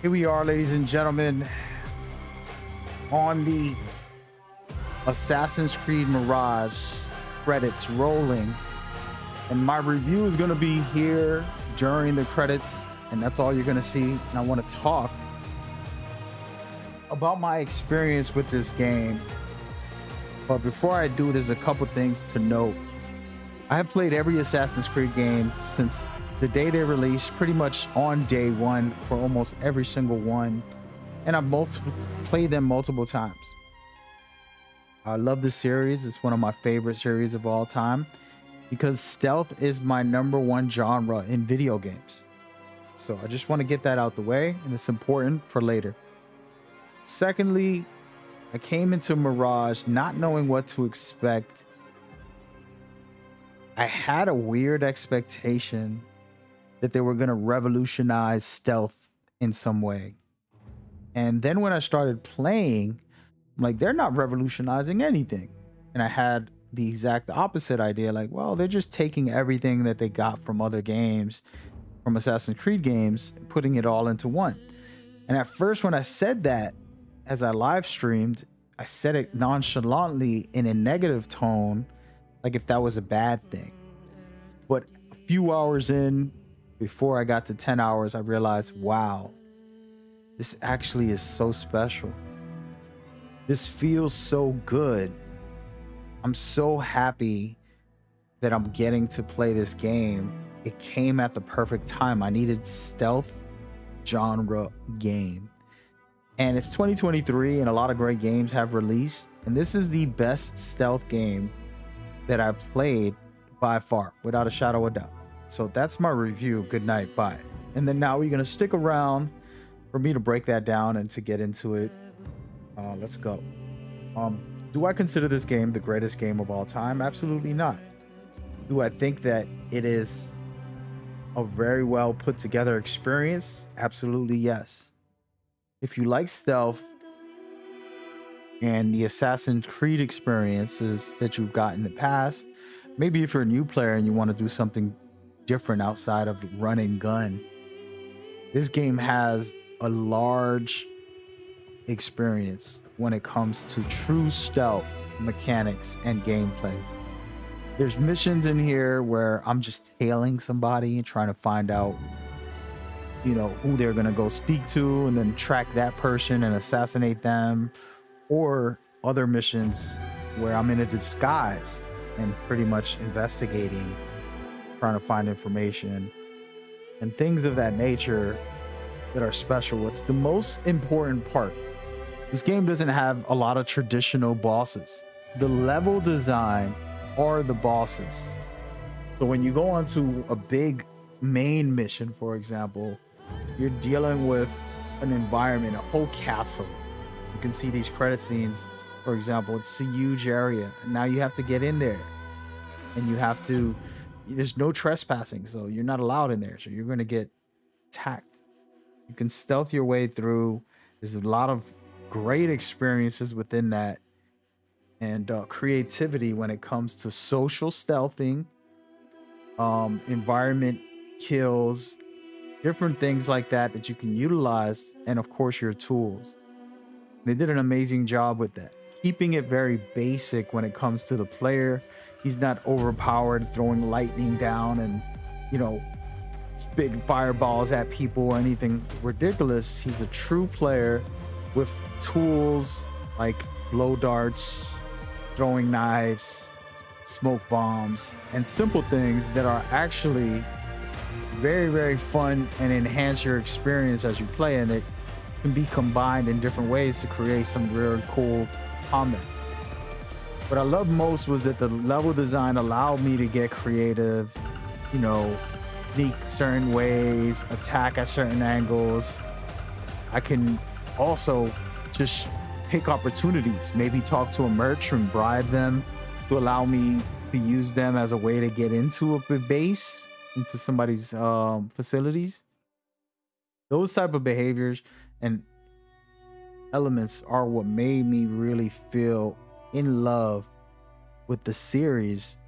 Here we are, ladies and gentlemen, on the Assassin's Creed Mirage credits rolling. And my review is going to be here during the credits, and that's all you're going to see. And I want to talk about my experience with this game. But before I do, there's a couple things to note. I have played every Assassin's Creed game since the day they released, pretty much on day one for almost every single one. And I've played them multiple times. I love this series. It's one of my favorite series of all time because stealth is my #1 genre in video games. So I just want to get that out the way, and it's important for later. Secondly, I came into Mirage not knowing what to expect. I had a weird expectation that they were going to revolutionize stealth in some way. And then when I started playing, I'm like, they're not revolutionizing anything. And I had the exact opposite idea. Like, well, they're just taking everything that they got from other games, from Assassin's Creed games, and putting it all into one. And at first, when I said that, as I live streamed, I said it nonchalantly in a negative tone, like if that was a bad thing. But a few hours in, before I got to 10 hours, I realized, wow, this actually is so special. This feels so good. I'm so happy that I'm getting to play this game. It came at the perfect time. I needed stealth genre game. And it's 2023 and a lot of great games have released. And this is the best stealth game that I've played by far, without a shadow of a doubt. So that's my review. Good night. Bye. And then now we're going to stick around for me to break that down and to get into it. Let's go. Do I consider this game the greatest game of all time? Absolutely not. Do I think that it is a very well put together experience? Absolutely yes. If you like stealth and the Assassin's Creed experiences that you've got in the past, maybe if you're a new player and you want to do something different outside of run and gun, this game has a large experience when it comes to true stealth mechanics and gameplays. There's missions in here where I'm just tailing somebody and trying to find out, you know, who they're gonna go speak to and then track that person and assassinate them, or other missions where I'm in a disguise and pretty much investigating, trying to find information and things of that nature that are special. It's the most important part. This game doesn't have a lot of traditional bosses. The level design are the bosses. So when you go onto a big main mission, for example, you're dealing with an environment, a whole castle. You can see these credit scenes, for example. It's a huge area. And now you have to get in there. And you have to, there's no trespassing, so you're not allowed in there. So you're going to get attacked. You can stealth your way through. There's a lot of great experiences within that. And creativity when it comes to social stealthing, environment kills, different things like that that you can utilize. And of course, your tools. They did an amazing job with that. Keeping it very basic when it comes to the player. He's not overpowered, throwing lightning down and, you know, spitting fireballs at people or anything ridiculous. He's a true player with tools like blow darts, throwing knives, smoke bombs, and simple things that are actually very, very fun and enhance your experience as you play, and it can be combined in different ways to create some real cool combat. What I loved most was that the level design allowed me to get creative, you know, sneak certain ways, attack at certain angles. I can also just pick opportunities, maybe talk to a merchant, bribe them to allow me to use them as a way to get into a base, into somebody's facilities. Those type of behaviors and elements are what made me really feel in love with the series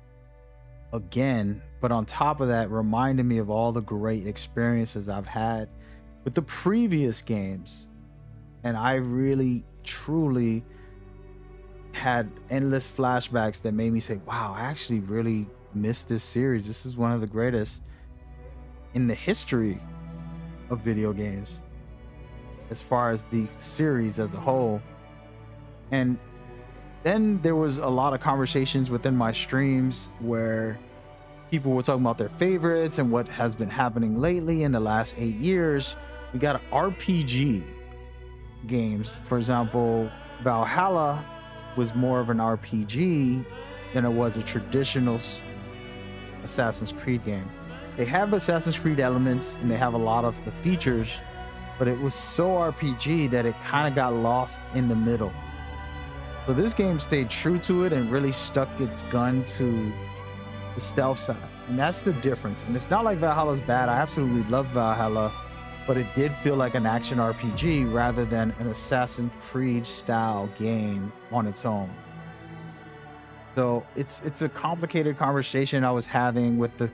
again. But on top of that, reminded me of all the great experiences I've had with the previous games. And I really, truly had endless flashbacks that made me say, wow, I actually really missed this series. This is one of the greatest in the history of video games as far as the series as a whole. And then there was a lot of conversations within my streams where people were talking about their favorites and what has been happening lately in the last 8 years. We got RPG games. For example, Valhalla was more of an RPG than it was a traditional Assassin's Creed game. They have Assassin's Creed elements and they have a lot of the features, but it was so RPG that it kind of got lost in the middle. So this game stayed true to it and really stuck its gun to the stealth side. And that's the difference. And it's not like Valhalla's bad. I absolutely love Valhalla, but it did feel like an action RPG rather than an Assassin's Creed style game on its own. So it's a complicated conversation I was having with the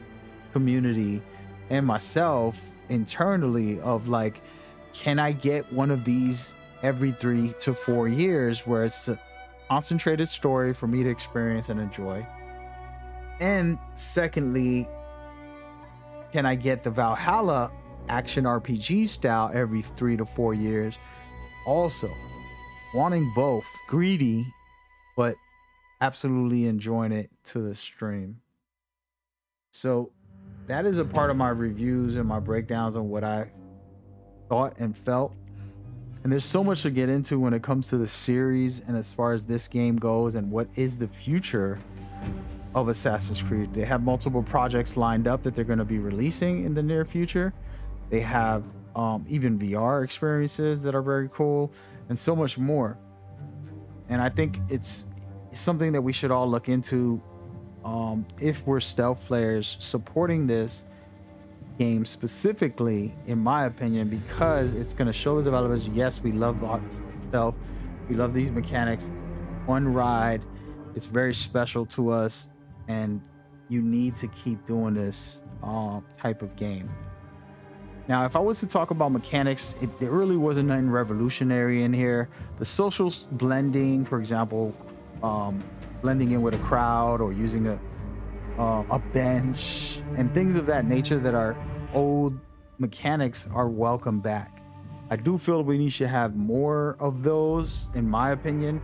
community and myself internally of like, can I get one of these every 3 to 4 years where it's a concentrated story for me to experience and enjoy? And secondly, can I get the Valhalla action RPG style every 3 to 4 years? Also, wanting both, greedy, but absolutely enjoying it to the stream. So that is a part of my reviews and my breakdowns on what I thought and felt. And there's so much to get into when it comes to the series and as far as this game goes and what is the future of Assassin's Creed. They have multiple projects lined up that they're going to be releasing in the near future. They have even VR experiences that are very cool and so much more. And I think it's something that we should all look into if we're stealth players supporting this game specifically, in my opinion, because it's going to show the developers, yes, we love stealth, we love these mechanics, one ride, it's very special to us, and you need to keep doing this type of game. Now, if I was to talk about mechanics, there really wasn't nothing revolutionary in here. The social blending, for example, blending in with a crowd or using a bench and things of that nature that are old mechanics are welcome back. I do feel we need to have more of those, in my opinion.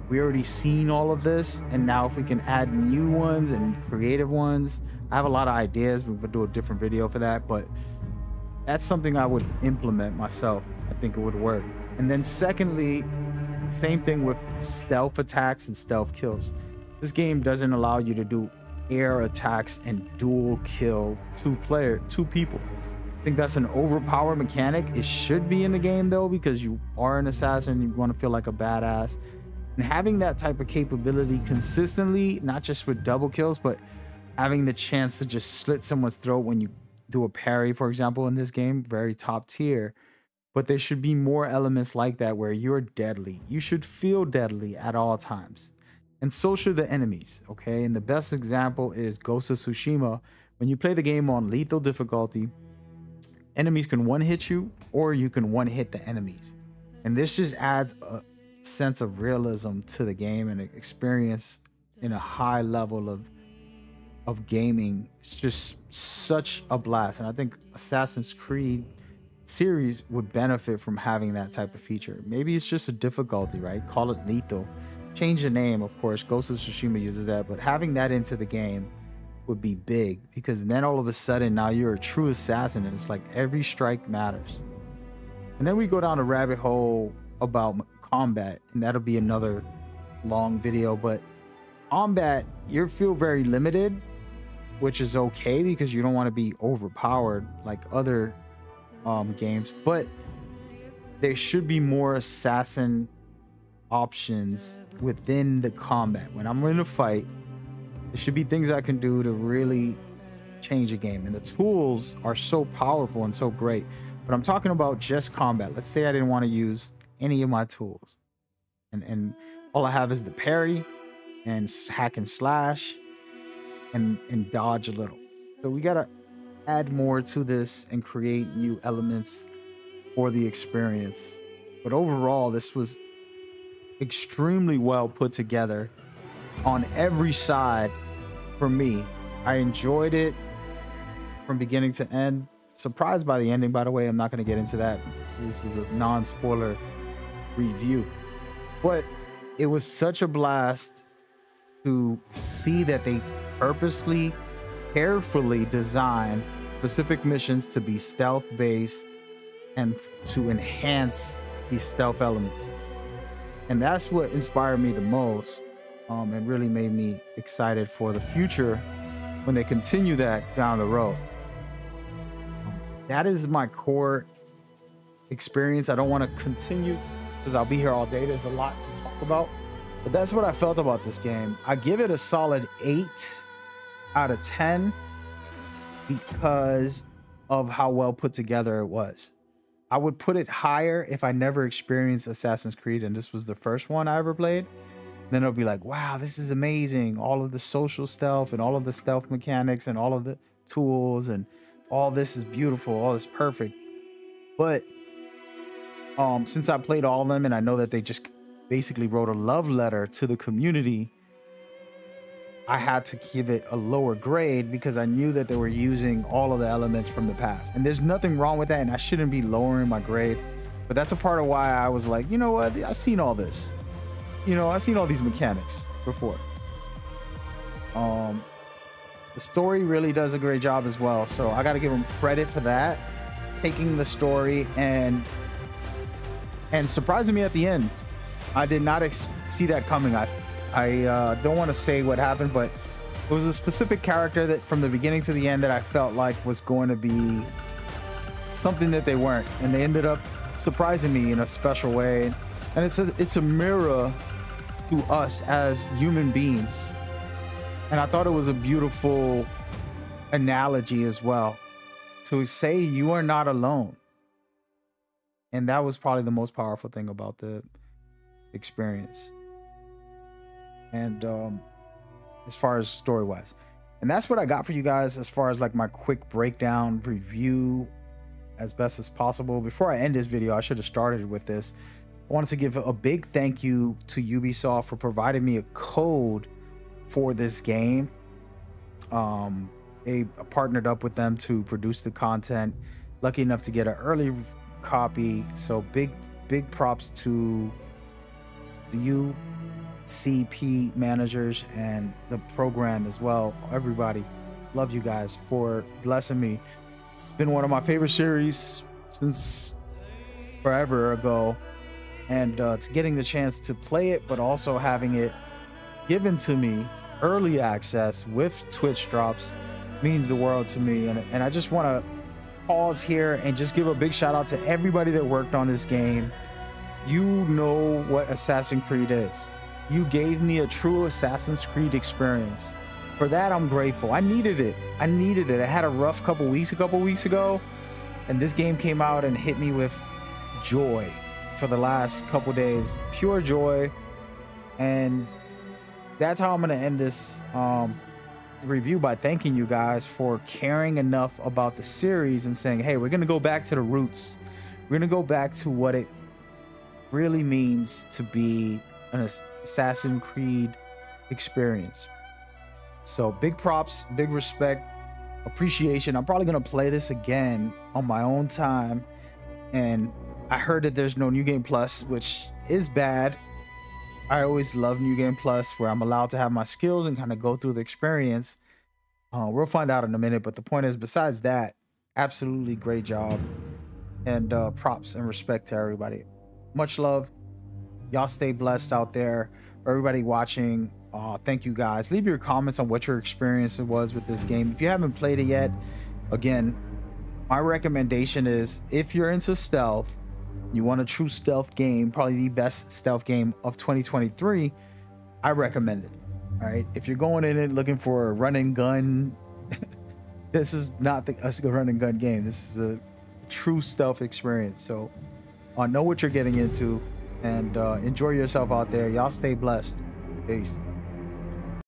We already seen all of this, and now if we can add new ones and creative ones, I have a lot of ideas. We would do a different video for that, but that's something I would implement myself. I think it would work. And then secondly, same thing with stealth attacks and stealth kills. This game doesn't allow you to do air attacks and dual kill two people. I think that's an overpowered mechanic. It should be in the game though, because you are an assassin and you want to feel like a badass. And having that type of capability consistently, not just with double kills, but having the chance to just slit someone's throat when you do a parry, for example, in this game, very top tier. But there should be more elements like that where you're deadly. You should feel deadly at all times. And so should the enemies, okay? And the best example is Ghost of Tsushima. When you play the game on lethal difficulty, enemies can one-hit you, or you can one-hit the enemies. And this just adds a sense of realism to the game and experience in a high level of gaming. It's just such a blast. And I think Assassin's Creed series would benefit from having that type of feature. Maybe it's just a difficulty, right? Call it lethal. Change the name, of course. Ghost of Tsushima uses that, but having that into the game would be big, because then all of a sudden now you're a true assassin and it's like every strike matters. And then we go down a rabbit hole about combat, and that'll be another long video. But combat, you feel very limited, which is okay because you don't want to be overpowered like other games, but there should be more assassin options within the combat. When I'm in a fight, there should be things I can do to really change a game, and the tools are so powerful and so great. But I'm talking about just combat. Let's say I didn't want to use any of my tools, and all I have is the parry and hack and slash and dodge a little. So we gotta add more to this and create new elements for the experience. But overall, this was extremely well put together on every side for me. I enjoyed it from beginning to end. Surprised by the ending, by the way. I'm not going to get into that. This is a non-spoiler review. But it was such a blast to see that they purposely, carefully designed specific missions to be stealth-based and to enhance these stealth elements. And that's what inspired me the most, and really made me excited for the future when they continue that down the road. That is my core experience. I don't want to continue because I'll be here all day. There's a lot to talk about, but that's what I felt about this game. I give it a solid 8 out of 10 because of how well put together it was. I would put it higher if I never experienced Assassin's Creed and this was the first one I ever played. Then it'll be like, wow, this is amazing. All of the social stealth and all of the stealth mechanics and all of the tools and all this is beautiful. All this perfect. But since I played all of them and I know that they just basically wrote a love letter to the community, I had to give it a lower grade because I knew that they were using all of the elements from the past. And there's nothing wrong with that, and I shouldn't be lowering my grade. But that's a part of why I was like, you know what? I've seen all this. You know, I've seen all these mechanics before. The story really does a great job as well. So I got to give them credit for that. Taking the story and surprising me at the end. I did not see that coming. I don't want to say what happened, but it was a specific character that from the beginning to the end that I felt like was going to be something that they weren't. And they ended up surprising me in a special way. And it's a mirror to us as human beings. And I thought it was a beautiful analogy as well to say you are not alone. And that was probably the most powerful thing about the experience. And as far as story wise, and that's what I got for you guys as far as like my quick breakdown review as best as possible. Before I end this video, I should have started with this. I wanted to give a big thank you to Ubisoft for providing me a code for this game. They partnered up with them to produce the content. Lucky enough to get an early copy, so big props to the UCP managers and the program as well. Everybody, love you guys for blessing me. It's been one of my favorite series since forever ago, and it's getting the chance to play it, but also having it given to me early access with Twitch drops means the world to me. And I just want to pause here and just give a big shout out to everybody that worked on this game. You know what Assassin's Creed is. You gave me a true Assassin's Creed experience. For that, I'm grateful. I needed it. I had a rough couple weeks ago, and this game came out and hit me with joy for the last couple days. Pure joy. And that's how I'm going to end this review, by thanking you guys for caring enough about the series and saying, hey, we're going to go back to the roots. We're going to go back to what it really means to be an Assassin's Creed experience. So big props, big respect, appreciation. I'm probably going to play this again on my own time. And I heard that there's no New Game Plus, which is bad. I always love New Game Plus, where I'm allowed to have my skills and kind of go through the experience. We'll find out in a minute, but the point is, besides that, absolutely great job. And props and respect to everybody. Much love. Y'all stay blessed out there. For everybody watching, thank you guys. Leave your comments on what your experience was with this game. If you haven't played it yet, again, my recommendation is, if you're into stealth, you want a true stealth game, probably the best stealth game of 2023, I recommend it. All right, if you're going in it looking for a run and gun, this is not a run and gun game. This is a true stealth experience. So know what you're getting into, and enjoy yourself out there. Y'all stay blessed. Peace.